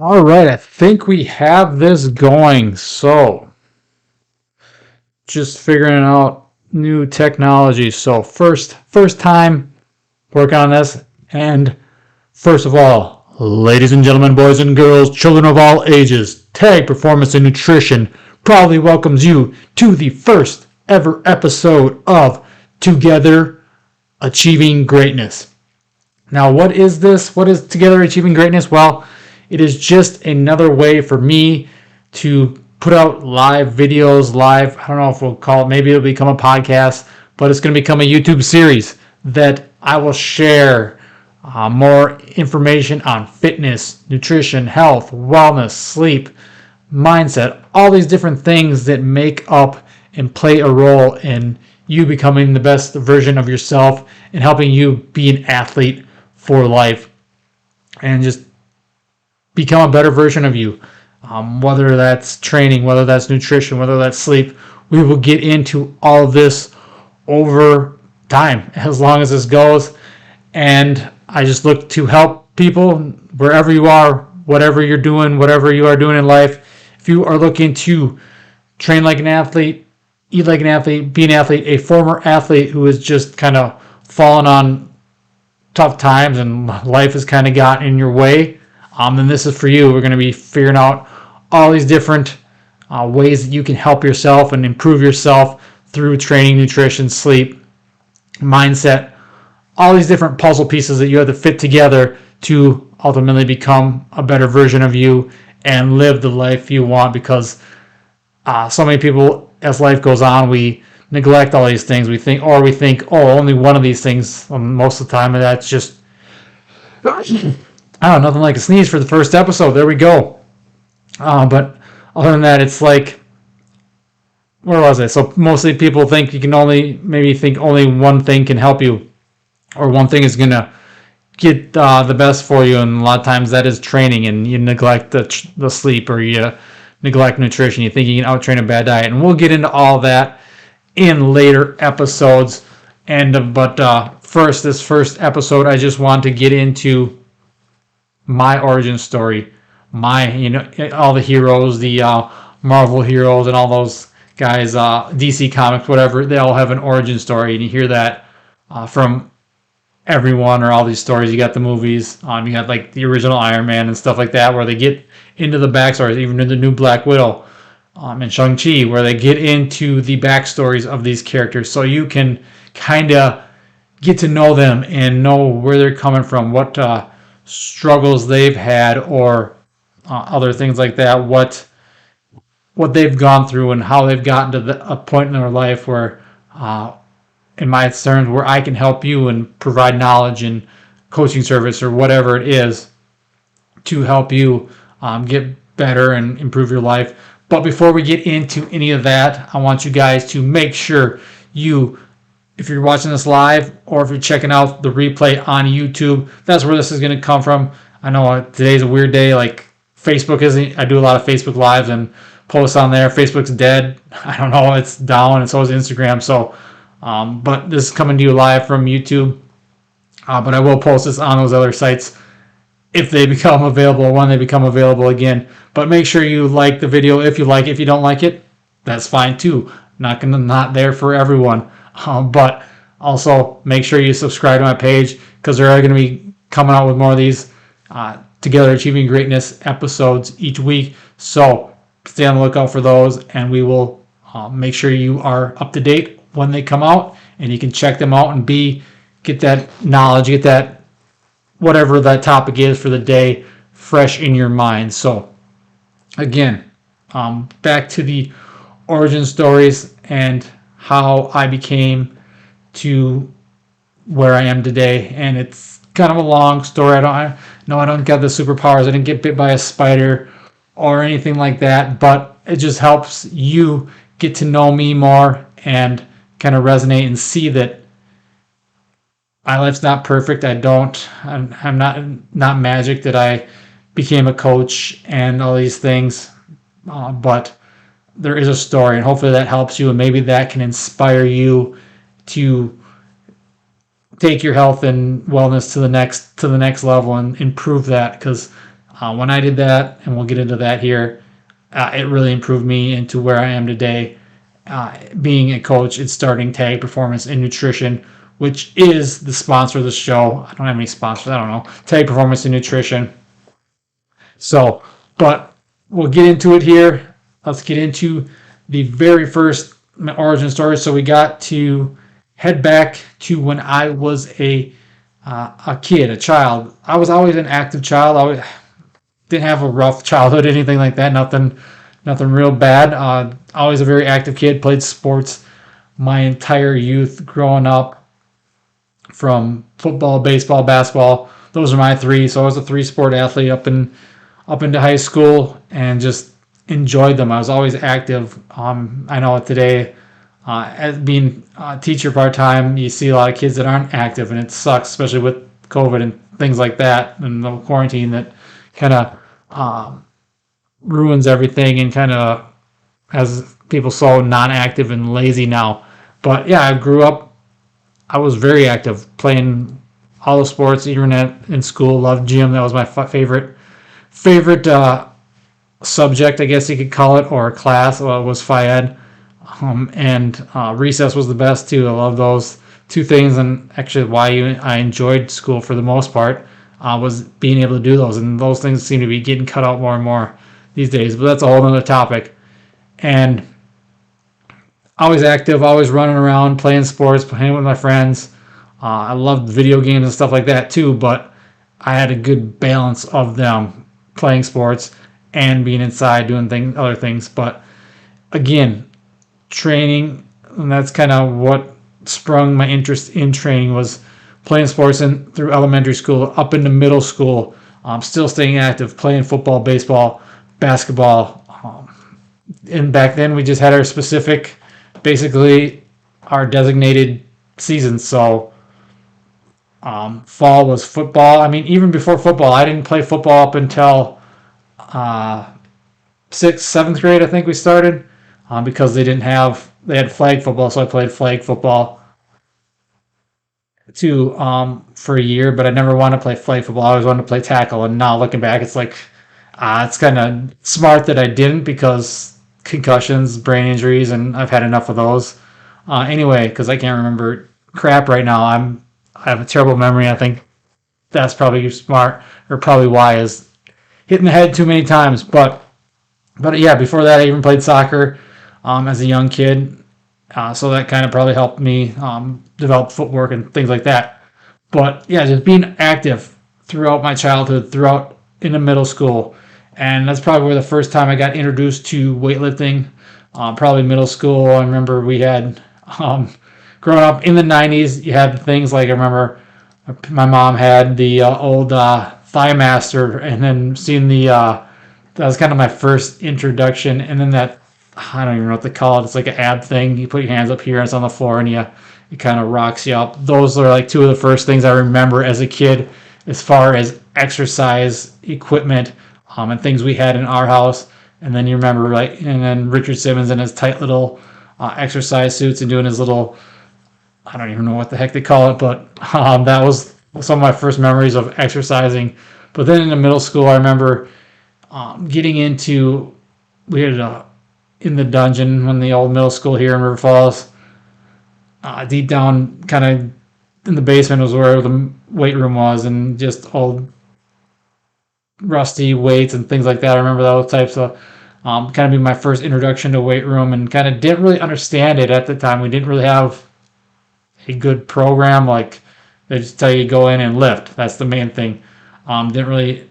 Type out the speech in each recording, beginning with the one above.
All right, I think we have this going. So, just figuring out new technology. So, first time working on this. And first of all, ladies and gentlemen, boys and girls, children of all ages, Tag Performance and Nutrition proudly welcomes you to the first ever episode of Together Achieving Greatness. Now, what is this? What is Together Achieving Greatness? Well, it is just another way for me to put out live videos, I don't know if we'll call it, maybe it'll become a podcast, but it's going to become a YouTube series that I will share more information on fitness, nutrition, health, wellness, sleep, mindset, all these different things that make up and play a role in you becoming the best version of yourself and helping you be an athlete for life and just become a better version of you. Whether that's training, whether that's nutrition, whether that's sleep, we will get into all of this over time as long as this goes. And I just look to help people wherever you are, whatever you're doing, whatever you are doing in life. If you are looking to train like an athlete, eat like an athlete, be an athlete, a former athlete who has just kind of fallen on tough times and life has kind of gotten in your way, then this is for you. We're going to be figuring out all these different ways that you can help yourself and improve yourself through training, nutrition, sleep, mindset, all these different puzzle pieces that you have to fit together to ultimately become a better version of you and live the life you want. Because so many people, as life goes on, we neglect all these things. We think, oh, only one of these things most of the time, and that's just, nothing like a sneeze for the first episode. There we go. But other than that, it's like, where was I? So mostly people think you can only one thing can help you, or one thing is going to get the best for you. And a lot of times that is training, and you neglect the sleep, or you neglect nutrition. You think you can out-train a bad diet. And we'll get into all that in later episodes. But this first episode, I just want to get into my origin story, all the heroes, the Marvel heroes, and all those guys, DC Comics, whatever. They all have an origin story, and you hear that from everyone, or all these stories. You got the movies, you got like the original Iron Man and stuff like that, where they get into the backstories, even in the new Black Widow and Shang-Chi, where they get into the backstories of these characters, so you can kind of get to know them and know where they're coming from, what struggles they've had, or other things like that, what they've gone through, and how they've gotten to a point in their life where, in my terms, where I can help you and provide knowledge and coaching service or whatever it is to help you get better and improve your life. But before we get into any of that, I want you guys to make sure if you're watching this live, or if you're checking out the replay on YouTube, that's where this is going to come from. I know today's a weird day, like Facebook isn't. I do a lot of Facebook lives and posts on there. Facebook's dead. I don't know, it's down, and so is Instagram. So, but this is coming to you live from YouTube. But I will post this on those other sites if they become available, or when they become available again. But make sure you like the video if you like it. If you don't like it, that's fine too. Not there for everyone. But also make sure you subscribe to my page, because they're going to be coming out with more of these Together Achieving Greatness episodes each week. So stay on the lookout for those, and we will make sure you are up to date when they come out, and you can check them out and get that knowledge, get that whatever that topic is for the day fresh in your mind. So again, back to the origin stories and how I became to where I am today. And it's kind of a long story. I don't get the superpowers. I didn't get bit by a spider or anything like that, but it just helps you get to know me more and kind of resonate and see that my life's not perfect. I'm not magic, that I became a coach and all these things, but there is a story, and hopefully that helps you, and maybe that can inspire you to take your health and wellness to the next level and improve that. Because When I did that, and we'll get into that here, it really improved me into where I am today, being a coach and starting Tag Performance and Nutrition, which is the sponsor of the show. I don't have any sponsors. I don't know. Tag Performance and Nutrition. So, but we'll get into it here. Let's get into the very first origin story. So we got to head back to when I was a kid, a child. I was always an active child. I always, didn't have a rough childhood, anything like that. Nothing real bad. Always a very active kid. Played sports my entire youth growing up, from football, baseball, basketball. Those are my three. So I was a three-sport athlete up into high school, and just enjoyed them. I was always active. I know today, as being a teacher part-time, you see a lot of kids that aren't active, and it sucks, especially with COVID and things like that, and the quarantine that kind of ruins everything, and kind of has people so non-active and lazy now. But yeah, I grew up, I was very active, playing all the sports, even in school. Loved gym. That was my favorite subject, I guess you could call it, or class. Well, it was Phy Ed. And recess was the best too. I love those two things, and actually why I enjoyed school for the most part was being able to do those. And those things seem to be getting cut out more and more these days. But that's a whole other topic. And always active, always running around, playing sports, playing with my friends. I loved video games and stuff like that too, but I had a good balance of them, playing sports and being inside doing other things. But again, training, and that's kind of what sprung my interest in training, was playing sports through elementary school up into middle school. Still staying active, playing football, baseball, basketball. And back then we just had our specific, basically our designated seasons. So fall was football. I mean, even before football, I didn't play football up until 6th, 7th grade, I think we started, because they had flag football, so I played flag football too, for a year, but I never wanted to play flag football. I always wanted to play tackle, and now looking back, it's like, it's kind of smart that I didn't, because concussions, brain injuries, and I've had enough of those. Anyway, because I can't remember crap right now. I have a terrible memory. I think that's probably smart, or probably why, is hitting the head too many times. But yeah, before that, I even played soccer as a young kid. So that kind of probably helped me develop footwork and things like that. But yeah, just being active throughout my childhood, throughout into middle school. And that's probably where the first time I got introduced to weightlifting, probably middle school. I remember we had, growing up in the 90s, you had things like, I remember my mom had the old Thighmaster, and then seeing that was kind of my first introduction. And then that, I don't even know what to call it. It's like an ab thing. You put your hands up here and it's on the floor, and it kind of rocks you up. Those are like two of the first things I remember as a kid as far as exercise equipment, and things we had in our house. And then you remember, like, and then Richard Simmons in his tight little exercise suits and doing his little, I don't even know what the heck they call it, but that was some of my first memories of exercising. But then in the middle school, I remember getting into, we had in the dungeon when the old middle school here in River Falls, deep down, kind of in the basement was where the weight room was, and just old rusty weights and things like that. I remember those types of kind of be my first introduction to weight room, and kind of didn't really understand it at the time. We didn't really have a good program. Like, they just tell you to go in and lift. That's the main thing. Didn't really,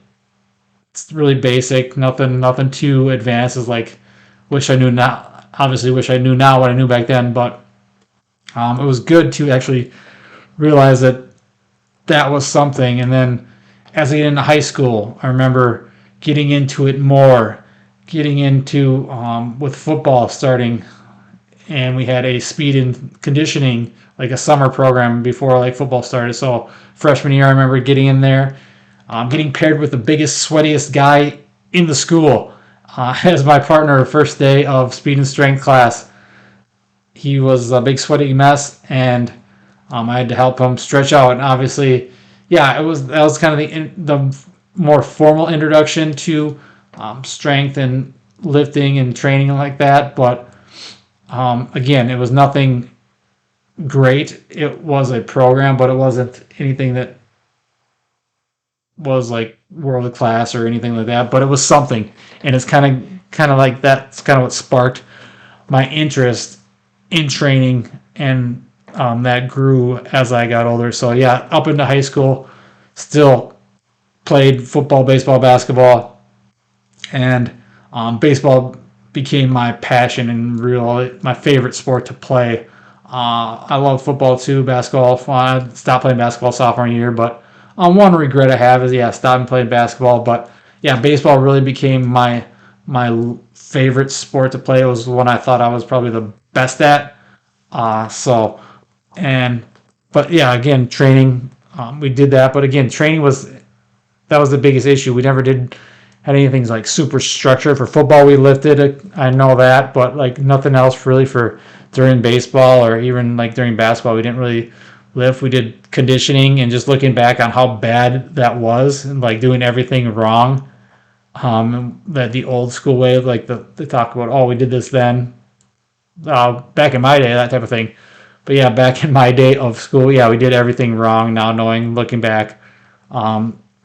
it's really basic, nothing too advanced. Is like, wish I knew now. Obviously, wish I knew now what I knew back then. But it was good to actually realize that was something. And then as I get into high school, I remember getting into it more, getting into with football starting, and we had a speed and conditioning, like a summer program before like football started. So freshman year, I remember getting in there, getting paired with the biggest, sweatiest guy in the school as my partner first day of speed and strength class. He was a big sweaty mess, and I had to help him stretch out. And obviously, yeah, that was kind of the more formal introduction to strength and lifting and training like that. But again, it was nothing great. It was a program, but it wasn't anything that was like world class or anything like that. But it was something, and it's kind of like that's kind of what sparked my interest in training, and that grew as I got older. So yeah, up into high school, still played football, baseball, basketball, and baseball became my passion and my favorite sport to play. I love football too, basketball. I stopped playing basketball sophomore year, but one regret I have is stopping playing basketball. But yeah, baseball really became my favorite sport to play. It was the one I thought I was probably the best at. So and but yeah, again, training, we did that. But again, training was the biggest issue. We never had anything like super structured. For football, we lifted. I know that, but like nothing else really for during baseball or even like during basketball. We didn't really lift. We did conditioning, and just looking back on how bad that was and like doing everything wrong. That the old school way, like they talk about, oh, we did this then. Back in my day, that type of thing. But yeah, back in my day of school, yeah, we did everything wrong. Now looking back,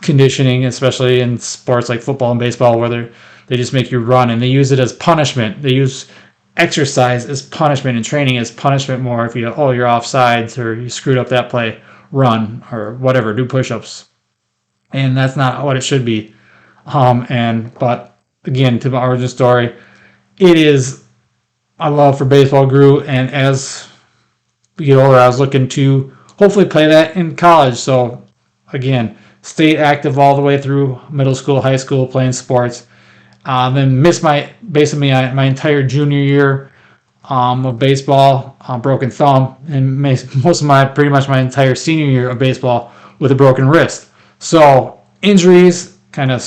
conditioning, especially in sports like football and baseball, where they just make you run, and they use it as punishment. They use exercise as punishment and training as punishment more. If you're offsides or you screwed up that play, run or whatever, do push-ups, and that's not what it should be. But again, to my origin story, it is my love for baseball grew, and as we get older, I was looking to hopefully play that in college. So again, stay active all the way through middle school, high school, playing sports. Then missed my entire junior year of baseball, broken thumb, and pretty much my entire senior year of baseball with a broken wrist. So injuries kind of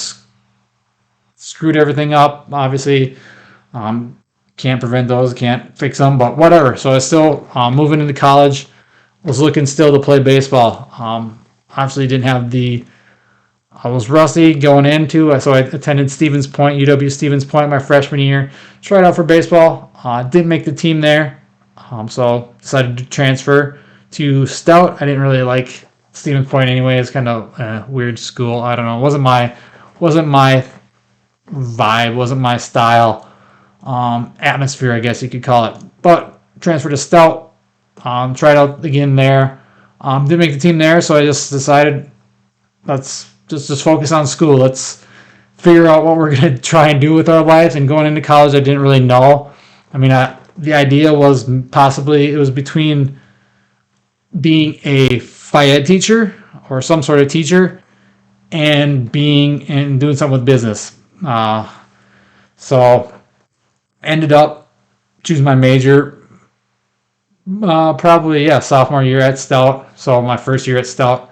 screwed everything up. Obviously, can't prevent those, can't fix them, but whatever. So I was still moving into college, was looking still to play baseball. Obviously didn't have I was rusty going into, so I attended Stevens Point, UW Stevens Point my freshman year. Tried out for baseball, didn't make the team there, so decided to transfer to Stout. I didn't really like Stevens Point anyway. It's kind of a weird school. I don't know. It wasn't my vibe, wasn't my style, atmosphere, I guess you could call it. But transferred to Stout, tried out again there. Didn't make the team there, so I just decided let's just focus on school. Let's figure out what we're going to try and do with our lives. And going into college, I didn't really know. I mean, the idea was possibly it was between being a FIED teacher or some sort of teacher and doing something with business. So ended up choosing my major probably sophomore year at Stout. So my first year at Stout,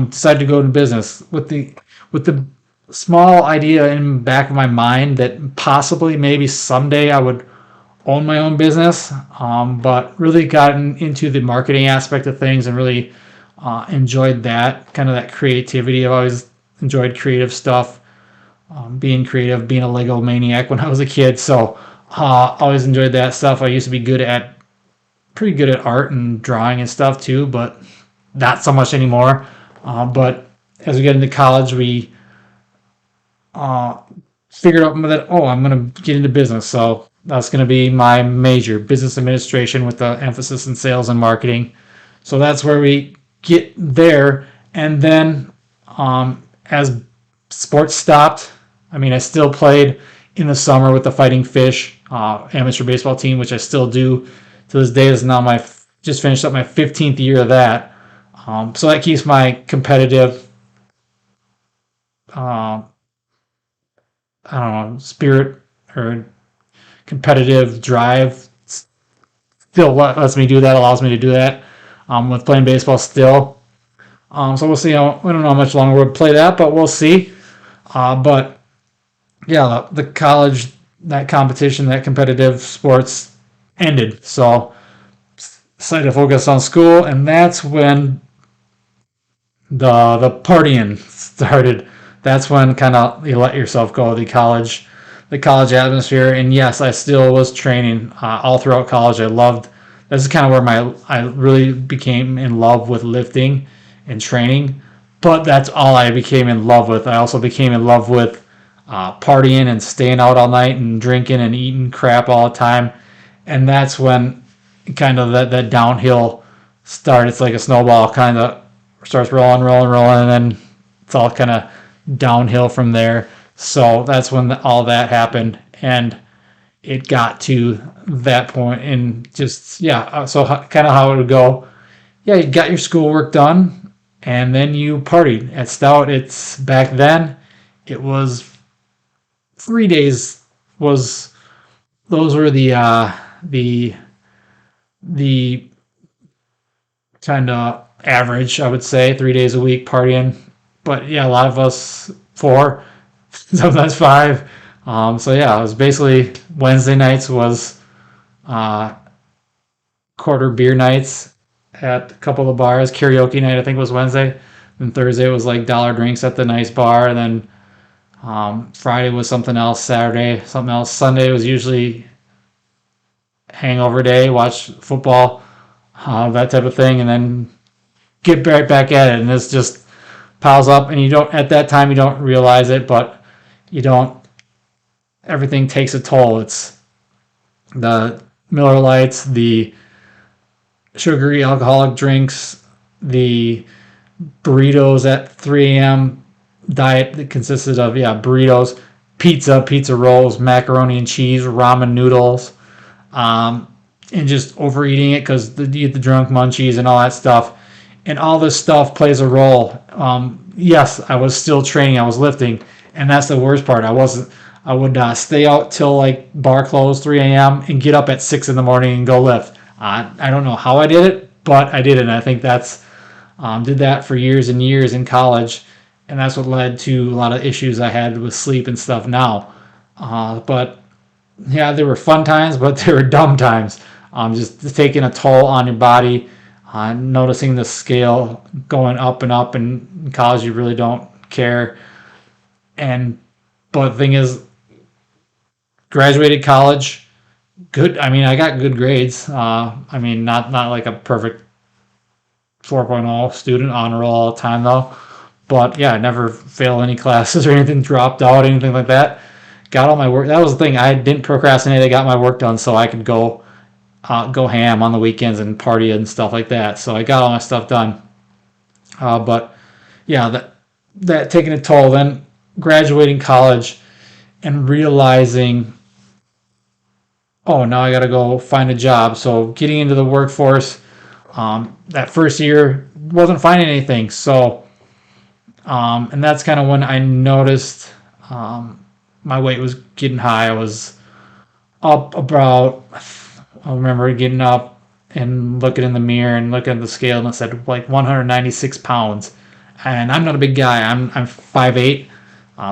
decided to go into business with the small idea in the back of my mind that possibly maybe someday I would own my own business. But really gotten into the marketing aspect of things and really enjoyed that kind of that creativity. I've always enjoyed creative stuff, being creative, being a Lego maniac when I was a kid. So always enjoyed that stuff. I used to be pretty good at art and drawing and stuff too, but not so much anymore. But as we get into college, we figured out that, I'm going to get into business. So that's going to be my major, business administration with the emphasis in sales and marketing. So that's where we get there. And then as sports stopped, I still played in the summer with the Fighting Fish amateur baseball team, which I still do to this day. Is now just finished up my 15th year of that. So that keeps my competitive, spirit or competitive drive still lets me do that, allows me to do that with playing baseball still. So we'll see. I don't know how much longer we'll play that, but we'll see. But yeah, the college, that competition, that competitive sports ended. So decided to focus on school, and that's when the partying started. that's when kind of you let yourself go. The college atmosphere, and yes, I still was training all throughout college. I loved. This is kind of where I really became in love with lifting and training. But that's all I became in love with. I also became in love with partying and staying out all night and drinking and eating crap all the time. And that's when kind of that downhill start. It's like a snowball, kind of starts rolling, rolling, rolling, and then it's all kind of downhill from there. So that's when all that happened, and it got to that point, and just yeah. So kind of how it would go. Yeah, you got your schoolwork done, and then you partied at Stout. It's back then. It was 3 days. Was those were the kind of average, I would say, 3 days a week partying. But yeah, a lot of us four, sometimes five. So yeah, it was basically Wednesday nights was uh, quarter beer nights at a couple of bars. Karaoke night, I think, was Wednesday. And Thursday was like dollar drinks at the nice bar. And then Friday was something else. Saturday, something else. Sunday was usually hangover day, watch football, that type of thing. And then get right back at it. And it's just piles up. And you don't, at that time, you don't realize it, but you don't, everything takes a toll. It's the Miller Lights, the sugary alcoholic drinks, the burritos at 3 a.m. diet that consisted of burritos, pizza rolls, macaroni and cheese, ramen noodles, and just overeating it because you get the drunk munchies and all that stuff. And all this stuff plays a role. Yes, I was still training, I was lifting, and that's the worst part. I would stay out till like bar close 3 a.m. and get up at 6 in the morning and go lift. I don't know how I did it, but I did it. And I think that's did that for years and years in college, and that's what led to a lot of issues I had with sleep and stuff now. But yeah, there were fun times, but there were dumb times. Just taking a toll on your body, noticing the scale going up and up. And in college, you really don't care. But the thing is, graduated college, good. I mean, I got good grades. I mean, not like a perfect 4.0 student, honor roll all the time though. But yeah, I never failed any classes or anything, dropped out, anything like that. Got all my work. That was the thing. I didn't procrastinate. I got my work done so I could go ham on the weekends and party and stuff like that. So I got all my stuff done. But yeah, that taking a toll. Then graduating college and realizing, oh, now I got to go find a job. So getting into the workforce, that first year wasn't finding anything. So, and that's kind of when I noticed my weight was getting high. I was up about, I remember getting up and looking in the mirror and looking at the scale, and it said like 196 pounds. And I'm not a big guy. I'm 5'8",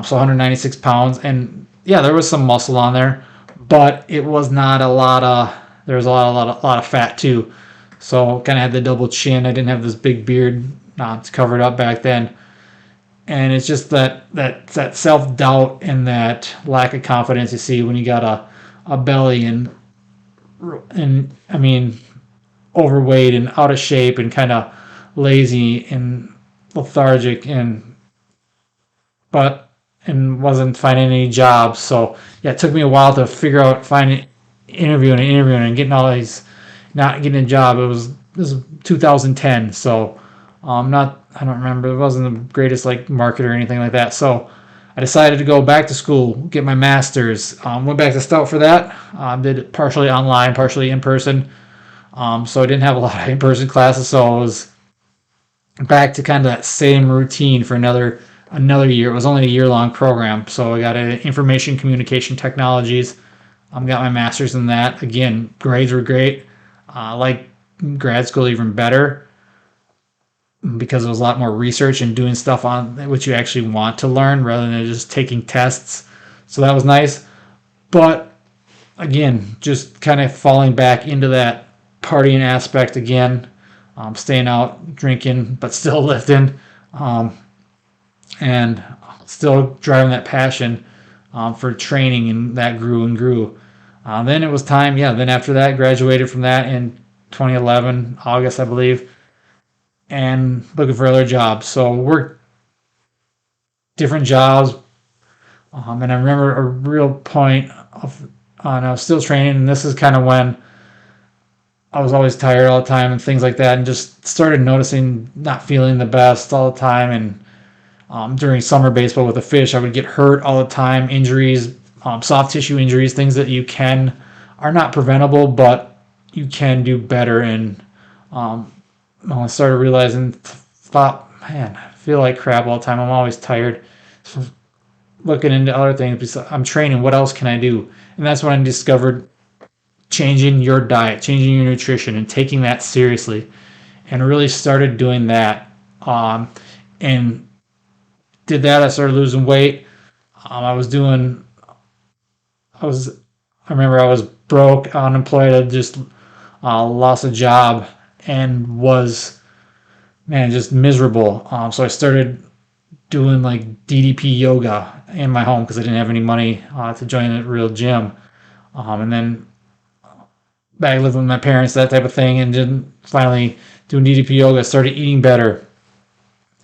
so 196 pounds. And yeah, there was some muscle on there, but it was not a lot of, there was a lot of fat too. So kind of had the double chin. I didn't have this big beard covered up back then. And it's just that self-doubt and that lack of confidence you see when you got a belly and I mean, overweight and out of shape and kind of lazy and lethargic and wasn't finding any jobs. So yeah, it took me a while to figure out finding interviewing and getting all these, not getting a job. This was 2010, so I don't remember. It wasn't the greatest like market or anything like that. So I decided to go back to school, get my master's. Went back to Stout for that. Did it partially online, partially in person. So I didn't have a lot of in-person classes. So I was back to kind of that same routine for another year. It was only a year-long program. So I got information communication technologies. Got my master's in that. Again, grades were great. Like grad school even better, because it was a lot more research and doing stuff on what you actually want to learn rather than just taking tests. So that was nice. But again, just kind of falling back into that partying aspect again, staying out, drinking, but still lifting. And still driving that passion for training, and that grew and grew. Then it was time, yeah. Then after that, graduated from that in 2011, August, I believe, and looking for other jobs. So worked different jobs, and I remember a real point of, and I was still training, and this is kind of when I was always tired all the time and things like that, and just started noticing not feeling the best all the time. And during summer baseball with the fish, I would get hurt all the time, injuries, soft tissue injuries, things that are not preventable, but you can do better. And I started realizing, thought, man, I feel like crap all the time. I'm always tired. So looking into other things, I'm training. What else can I do? And that's when I discovered changing your diet, changing your nutrition, and taking that seriously. And really started doing that. And did that. I started losing weight. I remember I was broke, unemployed. I just lost a job and was, man, just miserable. So I started doing like DDP yoga in my home because I didn't have any money to join a real gym. And then back living with my parents, that type of thing, and then finally doing DDP yoga, started eating better.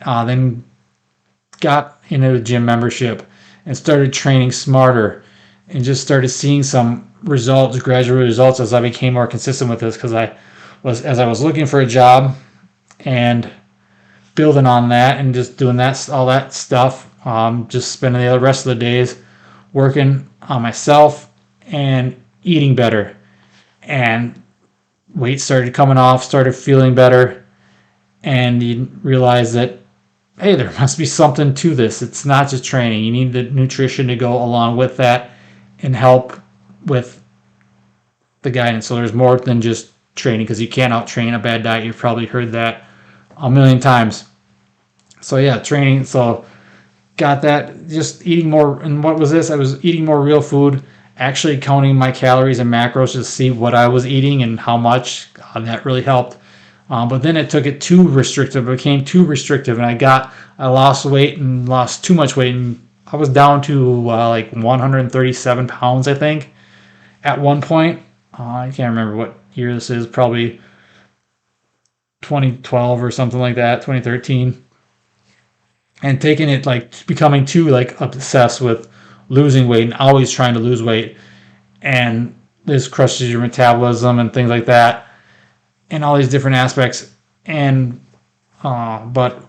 Then got into a gym membership and started training smarter, and just started seeing some results, gradual results, as I became more consistent with this, because as I was looking for a job and building on that and just doing all that stuff, just spending the rest of the days working on myself and eating better, and weight started coming off, started feeling better, and you realize that, hey, there must be something to this. It's not just training. You need the nutrition to go along with that and help with the guidance. So there's more than just training, because you can't out-train a bad diet. You've probably heard that a million times. So yeah, training. So got that, just eating more. And what was this? I was eating more real food, actually counting my calories and macros to see what I was eating and how much. That really helped. But then it took it too restrictive. It became too restrictive, and I lost weight and lost too much weight, and I was down to like 137 pounds, I think, at one point. I can't remember what year this is, probably 2012 or something like that, 2013. And taking it, like becoming too like obsessed with losing weight and always trying to lose weight, and this crushes your metabolism and things like that, and all these different aspects. And but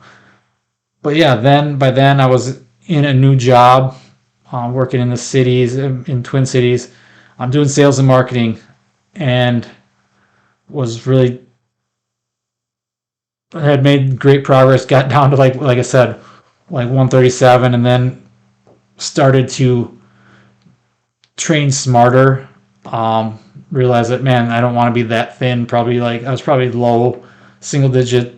yeah, by then I was in a new job, working in the cities, in Twin Cities. I'm doing sales and marketing, and was really, had made great progress. Got down to like I said, like 137, and then started to train smarter. Realized that, man, I don't want to be that thin. I was probably low single digit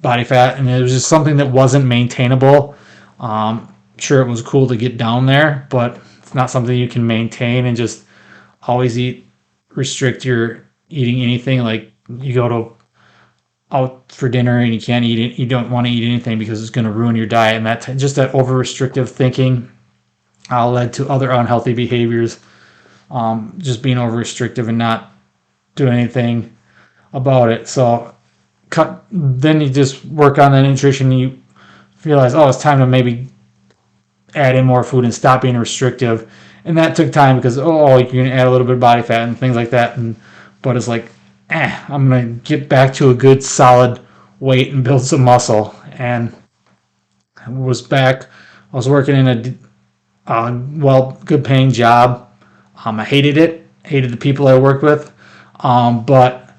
body fat, and it was just something that wasn't maintainable. Sure, it was cool to get down there, but it's not something you can maintain and just always restrict your eating anything. Like you go out for dinner and you can't eat it. You don't want to eat anything because it's going to ruin your diet, and that over restrictive thinking led to other unhealthy behaviors. Just being over restrictive and not doing anything about it. So then you just work on the nutrition, and you realize, oh, it's time to maybe add in more food and stop being restrictive. And that took time, because you're gonna add a little bit of body fat and things like that. But it's like, I'm gonna get back to a good solid weight and build some muscle. And I was working in a good paying job. I hated it, hated the people I worked with, but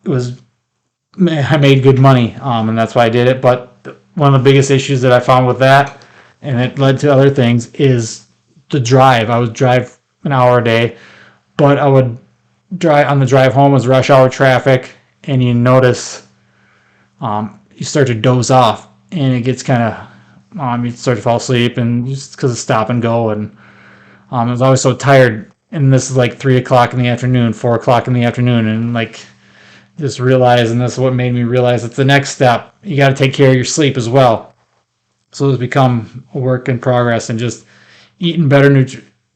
I made good money, and that's why I did it. But one of the biggest issues that I found with that, and it led to other things, is the drive. I would drive an hour a day, but I would drive on the drive home was rush hour traffic, and you notice you start to doze off, and it gets kind of you start to fall asleep, and just because of stop and go, and I was always so tired. And this is like 3 o'clock in the afternoon, 4 o'clock in the afternoon, and like just realize, and this is what made me realize it's the next step. You got to take care of your sleep as well. So it's become a work in progress, and just eating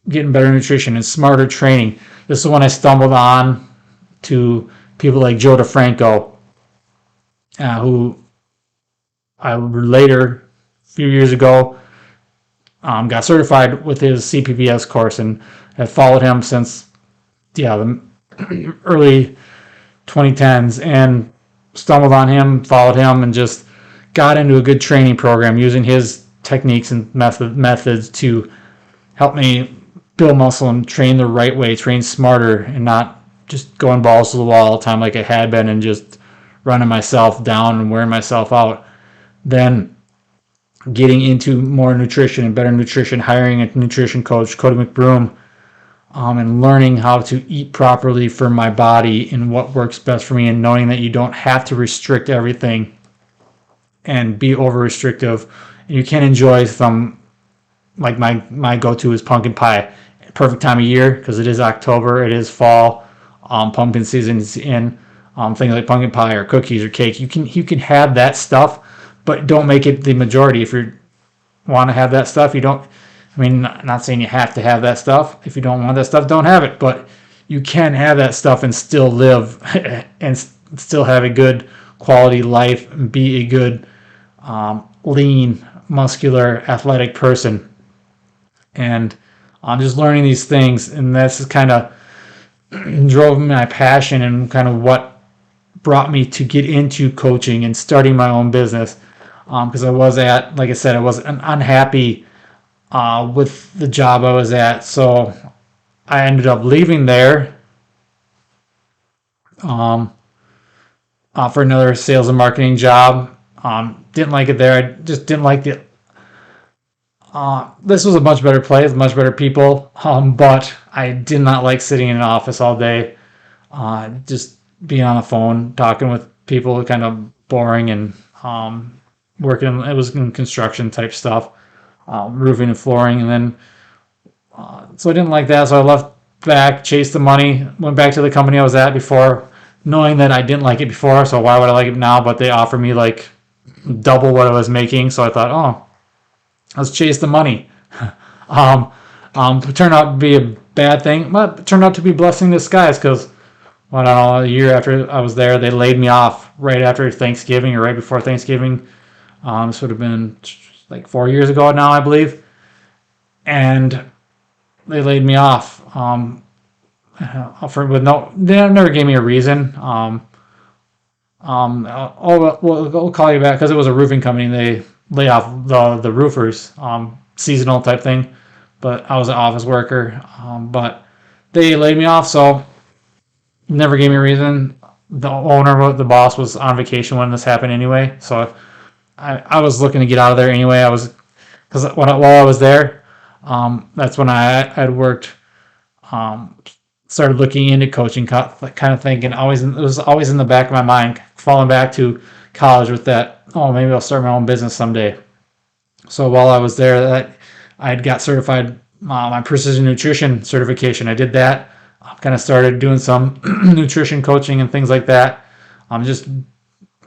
getting better nutrition and smarter training. This is when I stumbled on to people like Joe DeFranco, who I later, a few years ago, got certified with his CPBS course, and have followed him since the early 2010s, and stumbled on him, followed him, and just got into a good training program using his techniques and methods to help me build muscle and train the right way, train smarter, and not just going balls to the wall all the time like I had been, and just running myself down and wearing myself out. Then getting into more nutrition and better nutrition, hiring a nutrition coach, Cody McBroom, and learning how to eat properly for my body and what works best for me, and knowing that you don't have to restrict everything and be over restrictive. You can enjoy some, like my go-to is pumpkin pie. Perfect time of year because it is October, it is fall, pumpkin season is in. Things like pumpkin pie or cookies or cake, you can have that stuff, but don't make it the majority. If you want to have that stuff, you don't. I mean, not saying you have to have that stuff. If you don't want that stuff, don't have it. But you can have that stuff and still live and still have a good quality life and be a good, lean, muscular, athletic person. And I'm just learning these things, and this is kind of drove my passion and kind of what brought me to get into coaching and starting my own business. Because like I said, I was unhappy with the job I was at. So I ended up leaving there for another sales and marketing job. Didn't like it there. I just didn't like the. This was a much better place, much better people, but I did not like sitting in an office all day. Just being on the phone, talking with people, kind of boring, and working. It was in construction type stuff, roofing and flooring, and then so I didn't like that. So I left back, chased the money, went back to the company I was at before, knowing that I didn't like it before. So why would I like it now? But they offered me like double what I was making. So I thought, oh, let's chase the money. It turned out to be a bad thing, but it turned out to be a blessing in disguise because, well, I don't know, a year after I was there, they laid me off right after Thanksgiving or right before Thanksgiving. This would have been like 4 years ago now, I believe. And they laid me off. They never gave me a reason. We'll call you back because it was a roofing company. And they lay off the roofers, seasonal type thing. But I was an office worker. But they laid me off, so never gave me a reason. The boss was on vacation when this happened anyway. So I was looking to get out of there anyway. Because while I was there, that's when I had worked. Started looking into coaching, kind of thinking, it was always in the back of my mind, falling back to college with that, oh, maybe I'll start my own business someday. So while I was there, I had got certified, my precision nutrition certification. I did that. I kind of started doing some nutrition coaching and things like that. I'm just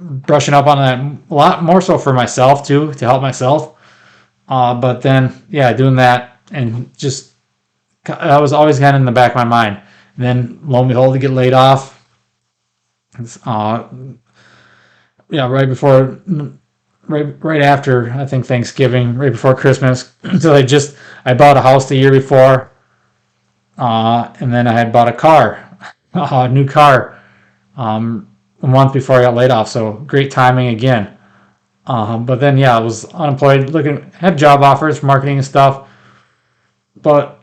brushing up on that a lot more so for myself too, to help myself. But then, yeah, doing that, and just, that was always kind of in the back of my mind. And then, lo and behold, to get laid off. Right after, I think, Thanksgiving, right before Christmas. So I bought a house the year before, and then I had bought a new car, a month before I got laid off. So great timing again. But then, yeah, I was unemployed, had job offers for marketing and stuff, but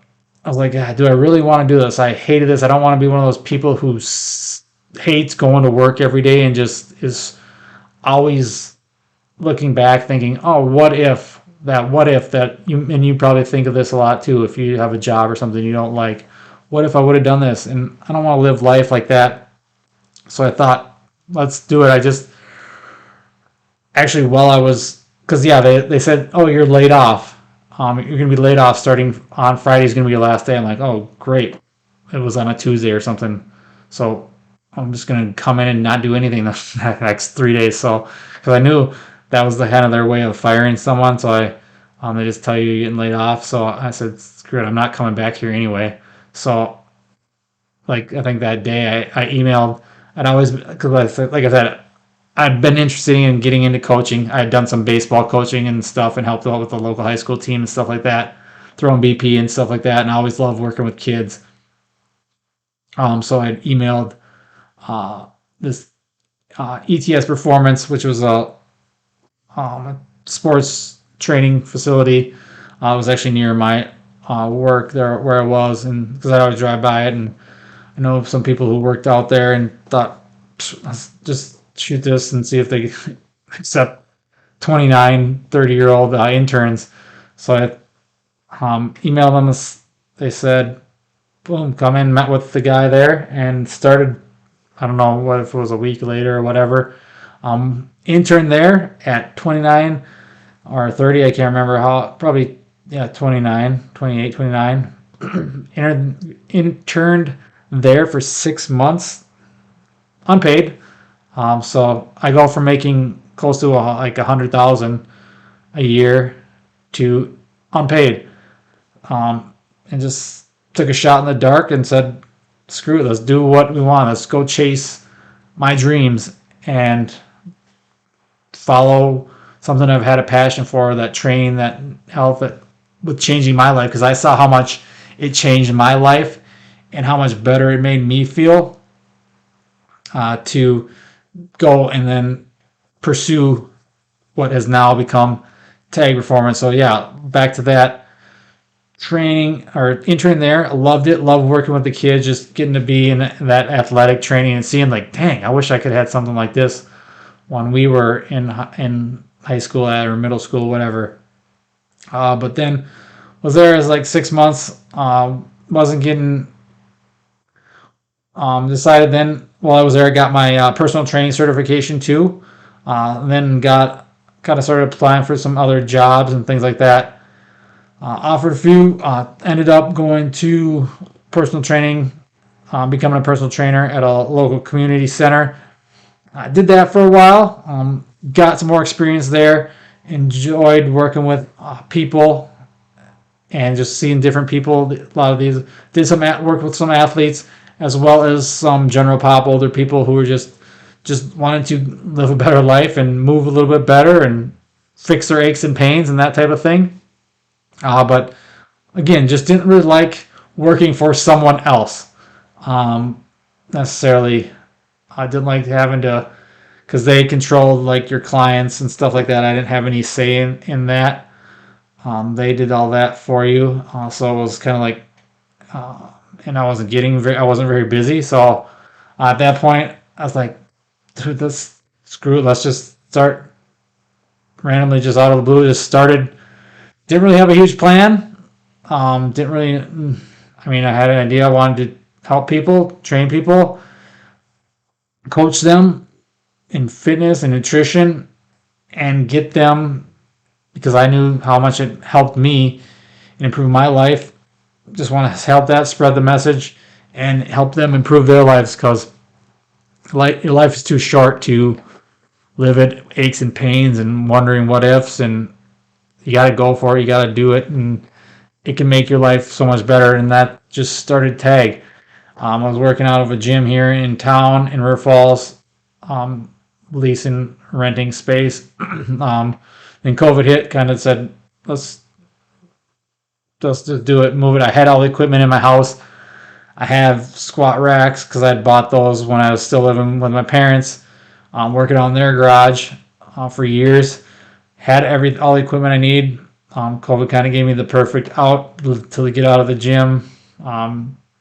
I was like, do I really want to do this? I hated this. I don't want to be one of those people who hates going to work every day and just is always looking back thinking, oh, what if that you probably think of this a lot too, if you have a job or something you don't like. What if I would have done this? And I don't want to live life like that. So I thought, let's do it. I just actually, because they said, oh, you're laid off. You're going to be laid off starting on Friday is going to be your last day. I'm like, oh, great. It was on a Tuesday or something. So I'm just going to come in and not do anything the next 3 days. So, because I knew that was the kind of their way of firing someone. So they just tell you you're getting laid off. So I said, screw it, I'm not coming back here anyway. So like I think that day I emailed. I'd always, because like I said, I'd been interested in getting into coaching. I had done some baseball coaching and stuff and helped out with the local high school team and stuff like that, throwing BP and stuff like that. And I always loved working with kids. So I emailed this ETS Performance, which was a sports training facility. It was actually near my work there where I was, and because I always drive by it, and I know some people who worked out there, and thought, let's just shoot this and see if they accept 29, 30-year-old interns. So I emailed them. They said, boom, come in, met with the guy there, and started. I don't know what if it was a week later or whatever. Interned there at 29 or 30. I can't remember how. Probably, yeah, 29, 28, 29. Interned there for 6 months, unpaid. So I go from making close to like 100,000 a year to unpaid, and just took a shot in the dark and said, screw it, let's do what we want. Let's go chase my dreams and follow something I've had a passion for, that training, that health, that with changing my life, because I saw how much it changed my life and how much better it made me feel, to go and then pursue what has now become Tag Performance. So yeah, back to that training or intern there. I loved it. Loved working with the kids, just getting to be in that athletic training and seeing like, dang, I wish I could have had something like this when we were in high school or middle school, whatever. But then was there as like 6 months. Wasn't getting. Decided then while I was there, I got my personal training certification too. Then kind of started applying for some other jobs and things like that. Offered a few, ended up going to personal training, becoming a personal trainer at a local community center. I did that for a while, got some more experience there, enjoyed working with people and just seeing different people. A lot of these, did some work with some athletes as well as some general pop older people who were just wanted to live a better life and move a little bit better and fix their aches and pains and that type of thing. But again, just didn't really like working for someone else, necessarily. I didn't like having to, because they controlled like your clients and stuff like that. I didn't have any say in that. They did all that for you. So it was kind of like, and I wasn't very busy. So at that point, I was like, dude, screw it. Let's just start randomly, just out of the blue, just started. Didn't really have a huge plan. Didn't really, I mean, I had an idea. I wanted to help people, train people, coach them in fitness and nutrition, and get them, because I knew how much it helped me and improve my life. Just want to help that, spread the message, and help them improve their lives, because your life is too short to live it aches and pains and wondering what ifs, and you got to go for it. You got to do it, and it can make your life so much better. And that just started Tag. I was working out of a gym here in town in River Falls, leasing, renting space. Then COVID hit, kind of said, let's just do it, move it. I had all the equipment in my house. I have squat racks because I had bought those when I was still living with my parents, working on their garage for years. Had all the equipment I need. COVID kind of gave me the perfect out to get out of the gym,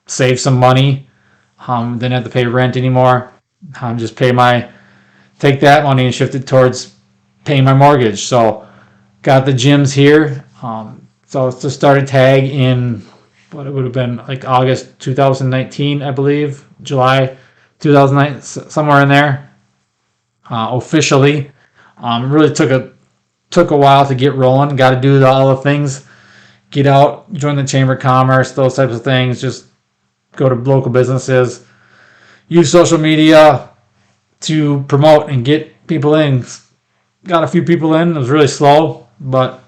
save some money. Didn't have to pay rent anymore. Just take that money and shift it towards paying my mortgage. So got the gyms here. So it's just started Tag in what it would have been like August 2019, I believe, July 2009, somewhere in there. Officially, really took a while to get rolling. Got to do all the things, get out, join the Chamber of Commerce, those types of things. Just go to local businesses, use social media to promote and get people in. got a few people in. It was really slow, but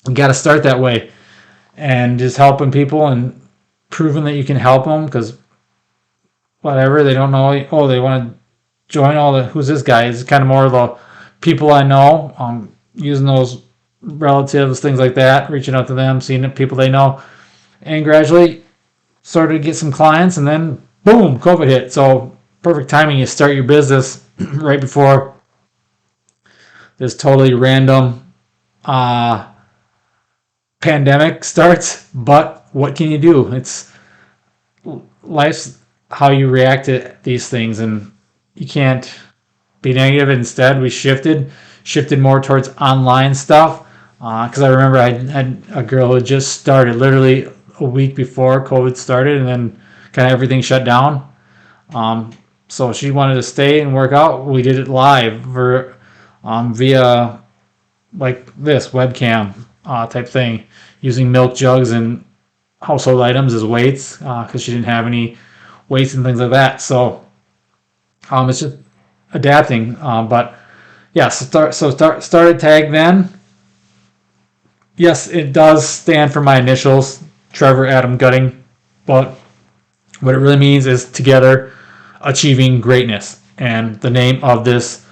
you got to start that way and just helping people and proving that you can help them because whatever they don't know, oh, they want to join all the who's this guy? It's kind of more of the people I know, using those relatives, things like that, reaching out to them, seeing the people they know, and gradually started to get some clients, and then boom, COVID hit. So perfect timing. You start your business right before this totally random pandemic starts. But what can you do? It's life's how you react to these things, and you can't be negative. Instead, we shifted more towards online stuff because I remember I had a girl who had just started literally a week before COVID started, and then kind of everything shut down. So she wanted to stay and work out. We did it live or via like this webcam type thing, using milk jugs and household items as weights because she didn't have any weights and things like that. So it's just adapting. But yeah, started tag then. Yes, it does stand for my initials, Trevor Adam Gutting, but what it really means is together achieving greatness. And the name of this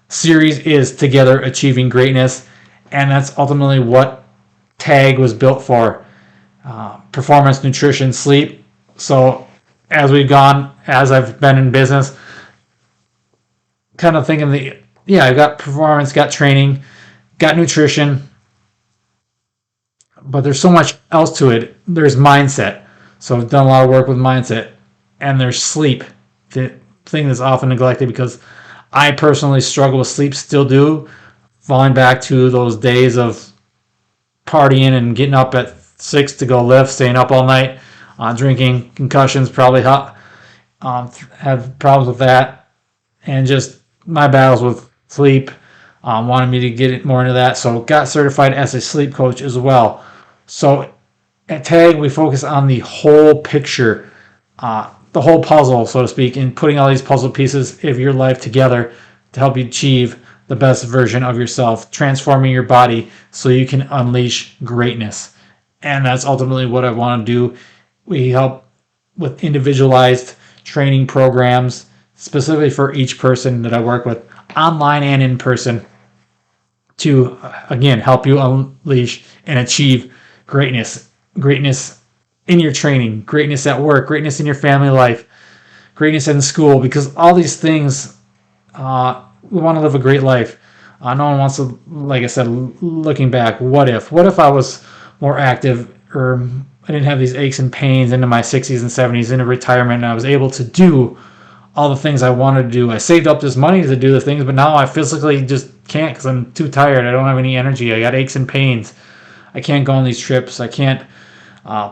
series is Together Achieving Greatness, and that's ultimately what TAG was built for. Performance, nutrition, sleep. So as I've been in business, kind of thinking I got performance, got training, got nutrition, but there's so much else to it. There's mindset. So I've done a lot of work with mindset, and there's sleep, the thing that's often neglected because I personally struggle with sleep, still do, falling back to those days of partying and getting up at 6 to go lift, staying up all night, drinking, concussions, probably have problems with that, and just my battles with sleep, wanted me to get it more into that. So got certified as a sleep coach as well. So at TAG, we focus on the whole picture, the whole puzzle, so to speak, and putting all these puzzle pieces of your life together to help you achieve the best version of yourself, transforming your body so you can unleash greatness. And that's ultimately what I want to do. We help with individualized training programs, specifically for each person that I work with, online and in person, to, again, help you unleash and achieve greatness. Greatness in your training, greatness at work, greatness in your family life, greatness in school, because all these things, we want to live a great life. No one wants to, like I said, looking back, what if I was more active, or I didn't have these aches and pains into my 60s and 70s into retirement, and I was able to do all the things I wanted to do. I saved up this money to do the things, but now I physically just can't because I'm too tired. I don't have any energy. I got aches and pains. I can't go on these trips. I can't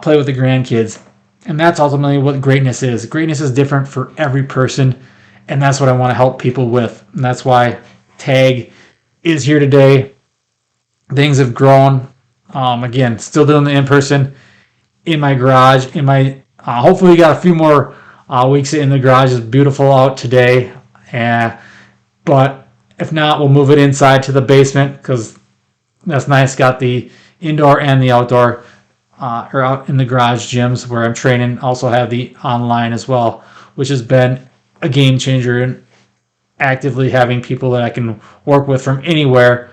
play with the grandkids. And that's ultimately what greatness is. Greatness is different for every person, and that's what I want to help people with. And that's why TAG is here today. Things have grown. Again, still doing the in-person in my garage. Hopefully we got a few more weeks in the garage. It's beautiful out today. But if not, we'll move it inside to the basement because that's nice. Got the indoor and the outdoor, or out in the garage gyms where I'm training. Also have the online as well, which has been a game changer in actively having people that I can work with from anywhere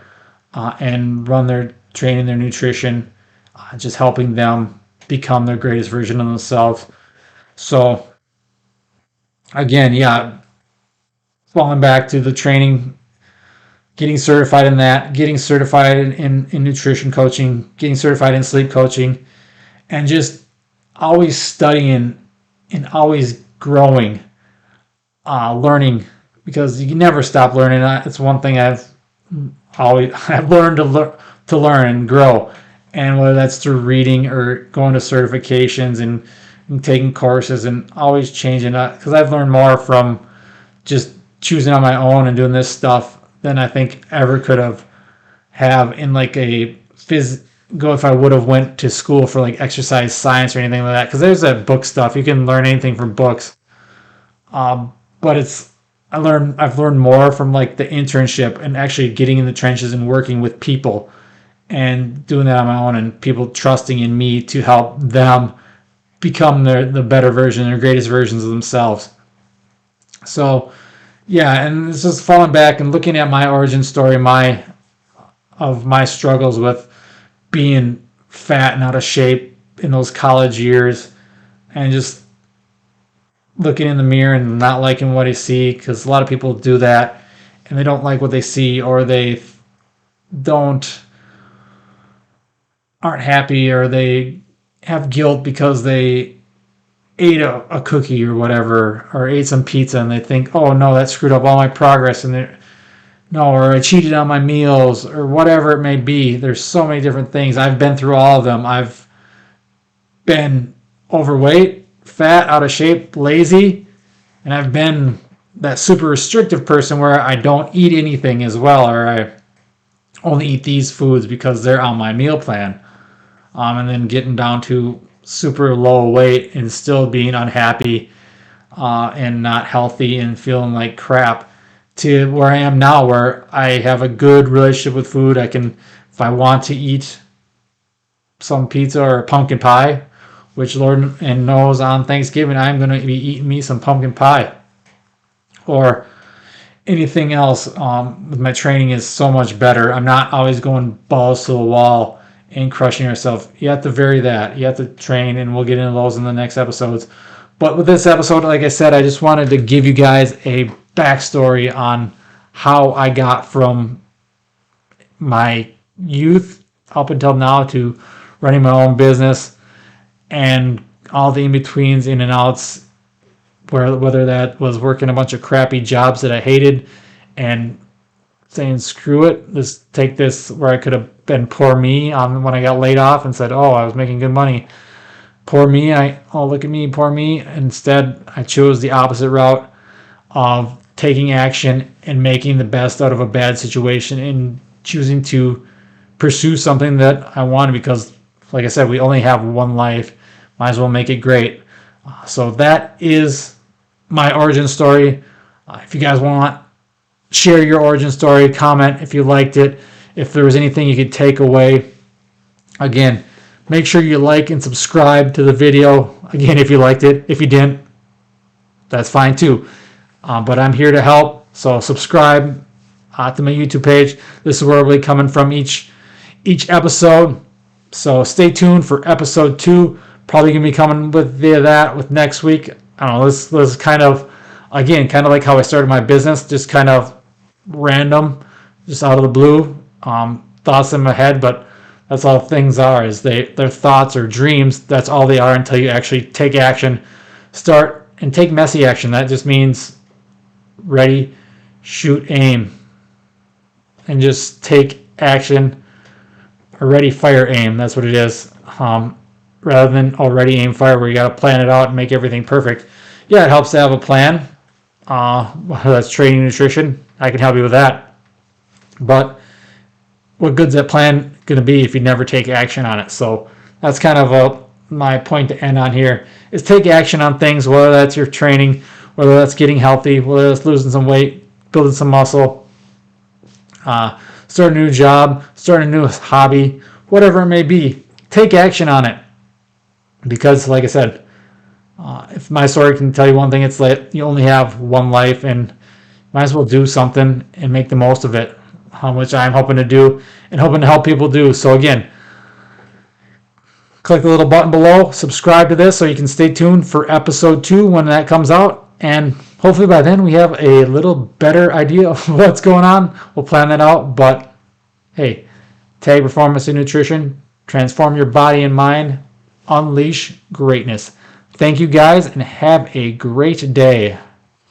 and run their training, their nutrition, just helping them become their greatest version of themselves. So again, falling back to the training, getting certified in that, getting certified in nutrition coaching, getting certified in sleep coaching, and just always studying and always growing, learning, because you can never stop learning. It's one thing I've learned to learn and grow, and whether that's through reading or going to certifications and taking courses and always changing that, because I've learned more from just choosing on my own and doing this stuff than I think ever could have in like a if I would have went to school for like exercise science or anything like that, because there's that book stuff. You can learn anything from books, but it's I've learned more from like the internship and actually getting in the trenches and working with people and doing that on my own, and people trusting in me to help them become the better version, their greatest versions of themselves. So yeah, and this is falling back and looking at my origin story, my struggles with being fat and out of shape in those college years, and just looking in the mirror and not liking what I see, because a lot of people do that and they don't like what they see, or they don't aren't happy, or they have guilt because they ate a cookie or whatever, or ate some pizza, and they think, oh no, that screwed up all my progress, and they no, or I cheated on my meals, or whatever it may be. There's so many different things. I've been through all of them. I've been overweight, fat, out of shape, lazy, and I've been that super restrictive person where I don't eat anything as well, or I only eat these foods because they're on my meal plan. And then getting down to super low weight and still being unhappy and not healthy and feeling like crap, to where I am now, where I have a good relationship with food. I can, if I want to eat some pizza or pumpkin pie, which Lord and knows on Thanksgiving I'm going to be eating me some pumpkin pie, or anything else. With my training is so much better. I'm not always going balls to the wall and crushing yourself. You have to vary that. You have to train, and we'll get into those in the next episodes. But with this episode, like I said, I just wanted to give you guys a backstory on how I got from my youth up until now to running my own business, and all the in-betweens, in and outs, whether that was working a bunch of crappy jobs that I hated and saying, screw it, let's take this, where I could have been poor me when I got laid off and said, oh, I was making good money. Poor me, oh, look at me, poor me. Instead, I chose the opposite route of taking action and making the best out of a bad situation, and choosing to pursue something that I wanted, because, like I said, we only have one life. Might as well make it great. So that is my origin story. If you guys want, share your origin story, comment if you liked it, if there was anything you could take away. Again, make sure you like and subscribe to the video. Again, if you liked it. If you didn't, that's fine too. But I'm here to help. So subscribe to my YouTube page. This is where we'll be coming from each episode. So stay tuned for episode 2. Probably going to be coming with that with next week. I don't know. This is kind of, again, kind of like how I started my business. Just kind of random, just out of the blue. Thoughts in my head, but that's all things are, is they're thoughts or dreams. That's all they are until you actually take action. Start and take messy action. That just means ready, shoot, aim. And just take action. Or ready, fire, aim. That's what it is. Rather than already aim, fire, where you got to plan it out and make everything perfect. Yeah, it helps to have a plan. Whether that's training, nutrition, I can help you with that. But what good's that plan going to be if you never take action on it? So that's kind of my point to end on here, is take action on things, whether that's your training, whether that's getting healthy, whether that's losing some weight, building some muscle, start a new job, start a new hobby, whatever it may be. Take action on it. Because, like I said, if my story can tell you one thing, it's that you only have one life, and might as well do something and make the most of it, which I'm hoping to do and hoping to help people do. So again, click the little button below, subscribe to this so you can stay tuned for episode 2 when that comes out, and hopefully by then we have a little better idea of what's going on. We'll plan that out, but hey, tag performance and nutrition, transform your body and mind, unleash greatness. Thank you guys, and have a great day.